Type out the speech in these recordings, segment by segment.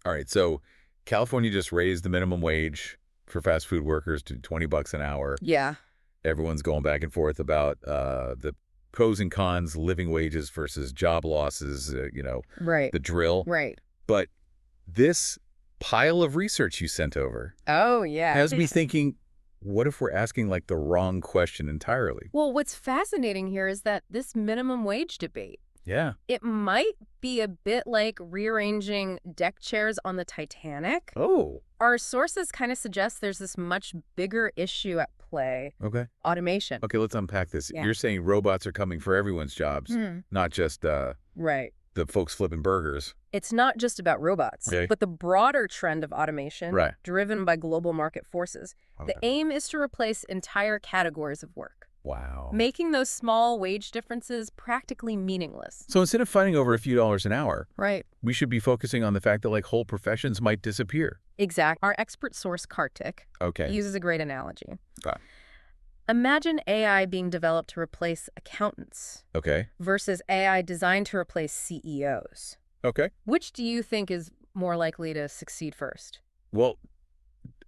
All right, so California just raised the minimum wage for fast food workers to $20 an hour. Yeah. Everyone's going back and forth about the pros and cons, living wages versus job losses, Right. the drill. Right. But this pile of research you sent over Oh, yeah. has me thinking, what if we're asking like the wrong question entirely? Well, what's fascinating here is that this minimum wage debate, Yeah. it might be a bit like rearranging deck chairs on the Titanic. Oh, Our sources kind of suggest there's this much bigger issue at play, okay. automation. Okay, let's unpack this. Yeah. You're saying robots are coming for everyone's jobs, not just Right. the folks flipping burgers. It's not just about robots, Okay. but the broader trend of automation Right. driven by global market forces. Okay. The aim is to replace entire categories of work, Wow. making those small wage differences practically meaningless. So instead of fighting over a few dollars an hour, Right. we should be focusing on the fact that like whole professions might disappear. Exactly. Our expert source, Kartik, Okay. uses a great analogy. Okay. Imagine AI being developed to replace accountants Okay. versus AI designed to replace CEOs. Okay. Which do you think is more likely to succeed first? Well,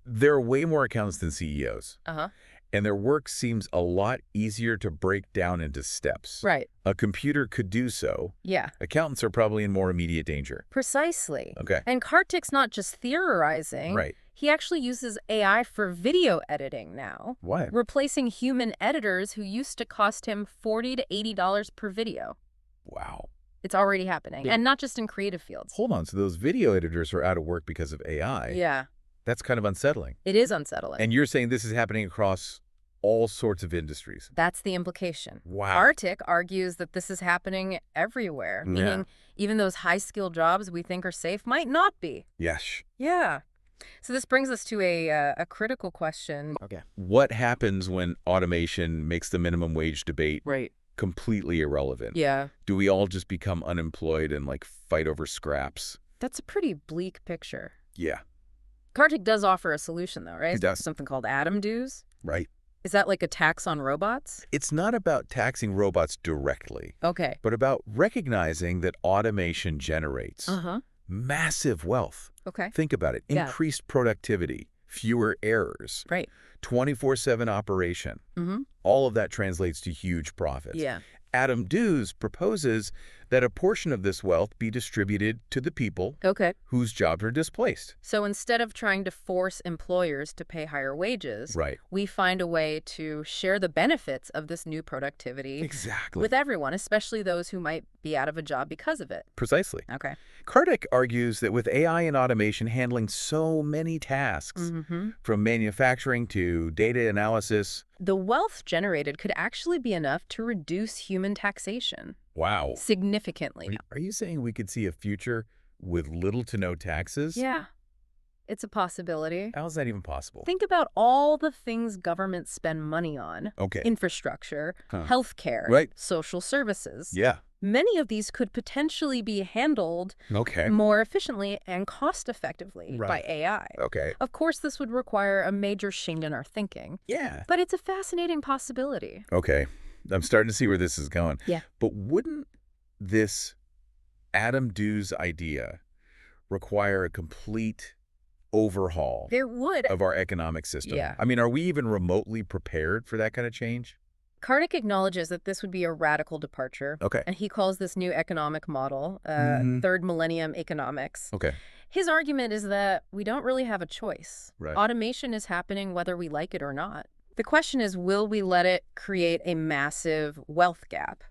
there are way more accountants than CEOs, Uh-huh. and their work seems a lot easier to break down into steps. Right. A computer could do so. Yeah. Accountants are probably in more immediate danger. Precisely. Okay. And Kartik's not just theorizing. Right. He actually uses AI for video editing now, What? replacing human editors who used to cost him $40 to $80 per video. Wow. It's already happening, Yeah. and not just in creative fields. Hold on. So those video editors are out of work because of AI. Yeah, That's kind of unsettling. it is unsettling. And you're saying this is happening across all sorts of industries. That's the implication. Wow. Kartik argues that this is happening everywhere, Yeah. meaning even those high-skilled jobs we think are safe might not be. Yes. Yeah. So this brings us to a critical question. Okay. What happens when automation makes the minimum wage debate Right. completely irrelevant? Yeah. Do we all just become unemployed and like fight over scraps? That's a pretty bleak picture. Yeah. Kartik does offer a solution, though, right? He does. Something called Atom dues. Right. Is that like a tax on robots? It's not about taxing robots directly, Okay. but about recognizing that automation generates Uh-huh. massive wealth. Okay. Think about it. Yeah. Increased productivity, fewer errors, Right. 24/7 operation. Mm-hmm. All of that translates to huge profits. Yeah. Adam Dews proposes that a portion of this wealth be distributed to the people Okay. whose jobs are displaced. So instead of trying to force employers to pay higher wages, Right. we find a way to share the benefits of this new productivity Exactly. with everyone, especially those who might be out of a job because of it. Precisely. Okay. Kartik argues that with AI and automation handling so many tasks, Mm-hmm. from manufacturing to data analysis. The wealth generated could actually be enough to reduce human taxation Wow. significantly. Are you saying we could see a future with little to no taxes? Yeah. It's a possibility. How is that even possible? Think about all the things governments spend money on. Okay. Infrastructure, Huh. healthcare, Right. social services. Yeah. Many of these could potentially be handled Okay. more efficiently and cost-effectively by Right. AI. Okay. Of course, this would require a major change in our thinking, Yeah. but it's a fascinating possibility. Okay. I'm starting to see where this is going. Yeah. But wouldn't this Adam Dews idea require a complete overhaul There would. of our economic system? Yeah. I mean, are we even remotely prepared for that kind of change? Kartik acknowledges that this would be a radical departure, Okay. and he calls this new economic model Mhm. third millennium economics. Okay. His argument is that we don't really have a choice. Right. Automation is happening whether we like it or not. The question is, will we let it create a massive wealth gap?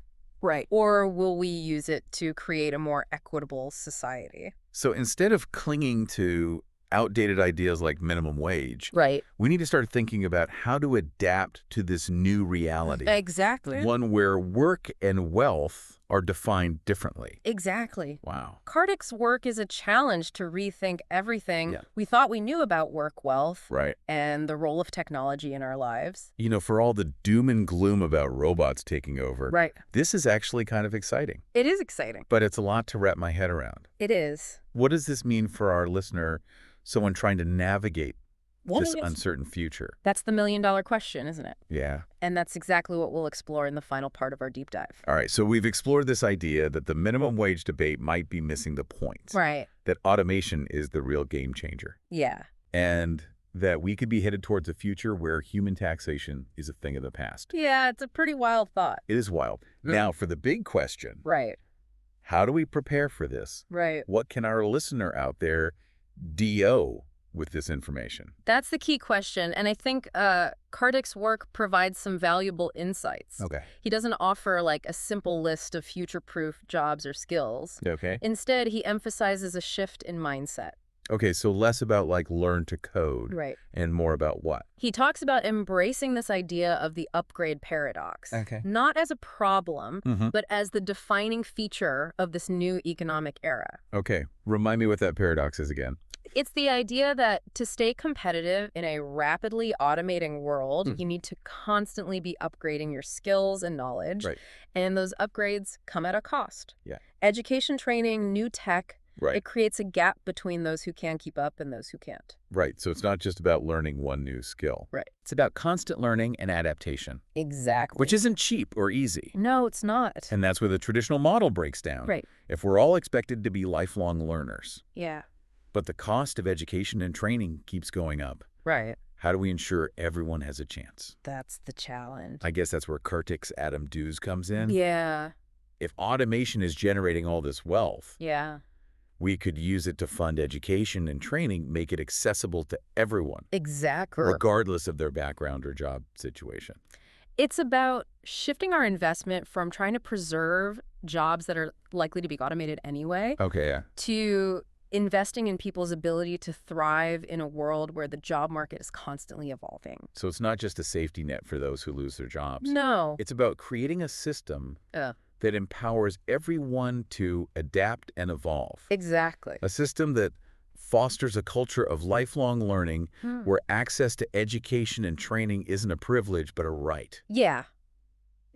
Right. Or will we use it to create a more equitable society? So instead of clinging to outdated ideas like minimum wage, Right. we need to start thinking about how to adapt to this new reality. Exactly. One where work and wealth are defined differently. Exactly. Wow. Kartik's work is a challenge to rethink everything Yeah. we thought we knew about work wealth Right. and the role of technology in our lives. You know, for all the doom and gloom about robots taking over, Right. this is actually kind of exciting. It is exciting. But it's a lot to wrap my head around. It is. What does this mean for our listener, someone trying to navigate this uncertain future? That's the million-dollar question, isn't it? Yeah. And that's exactly what we'll explore in the final part of our deep dive. All right, so we've explored this idea that the minimum wage debate might be missing the point. Right. That automation is the real game changer. Yeah. And that we could be headed towards a future where human taxation is a thing of the past. Yeah, it's a pretty wild thought. It is wild. Now, for the big question, Right. how do we prepare for this? Right. What can our listener out there do with this information? That's the key question, and I think Kartik's work provides some valuable insights. Okay. He doesn't offer like a simple list of future-proof jobs or skills. Okay. Instead, he emphasizes a shift in mindset. Okay, so less about like learn to code. Right. And more about what? He talks about embracing this idea of the upgrade paradox. Okay. Not as a problem, but as the defining feature of this new economic era. Okay, remind me what that paradox is again. It's the idea that to stay competitive in a rapidly automating world, you need to constantly be upgrading your skills and knowledge. Right. And those upgrades come at a cost. Yeah. Education, training, new tech. Right. It creates a gap between those who can keep up and those who can't. Right, so it's not just about learning one new skill. Right. It's about constant learning and adaptation, Exactly. which isn't cheap or easy. No, it's not. And that's where the traditional model breaks down. Right. If we're all expected to be lifelong learners, Yeah. but the cost of education and training keeps going up, Right. how do we ensure everyone has a chance? That's the challenge. I guess that's where Kartik's Adam Dues comes in. Yeah. If automation is generating all this wealth, Yeah. we could use it to fund education and training, make it accessible to everyone, Exactly. regardless of their background or job situation. It's about shifting our investment from trying to preserve jobs that are likely to be automated anyway Okay, yeah. to investing in people's ability to thrive in a world where the job market is constantly evolving. So it's not just a safety net for those who lose their jobs. No. It's about creating a system that empowers everyone to adapt and evolve. Exactly. A system that fosters a culture of lifelong learning where access to education and training isn't a privilege but a right. Yeah.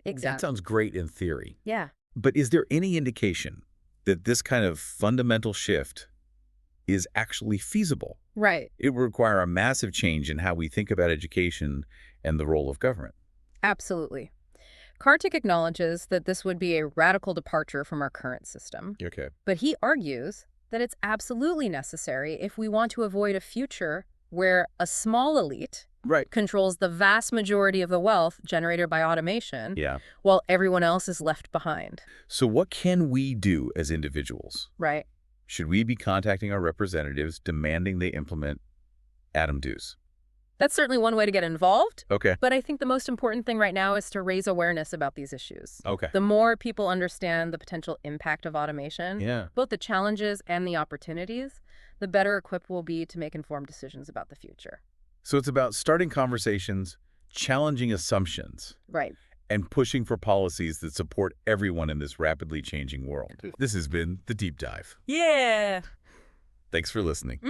That Exactly. sounds great in theory. Yeah. But is there any indication that this kind of fundamental shift is actually feasible? Right. It would require a massive change in how we think about education and the role of government. Absolutely. Kartik acknowledges that this would be a radical departure from our current system, Okay. but he argues that it's absolutely necessary if we want to avoid a future where a small elite Right. controls the vast majority of the wealth generated by automation, Yeah. while everyone else is left behind. So what can we do as individuals? Right. Should we be contacting our representatives demanding they implement Adam Dues? That's certainly one way to get involved, Okay. but I think the most important thing right now is to raise awareness about these issues. Okay. The more people understand the potential impact of automation, Yeah. both the challenges and the opportunities, the better equipped we'll be to make informed decisions about the future. So it's about starting conversations, challenging assumptions, Right. and pushing for policies that support everyone in this rapidly changing world. This has been The Deep Dive. Yeah. Thanks for listening.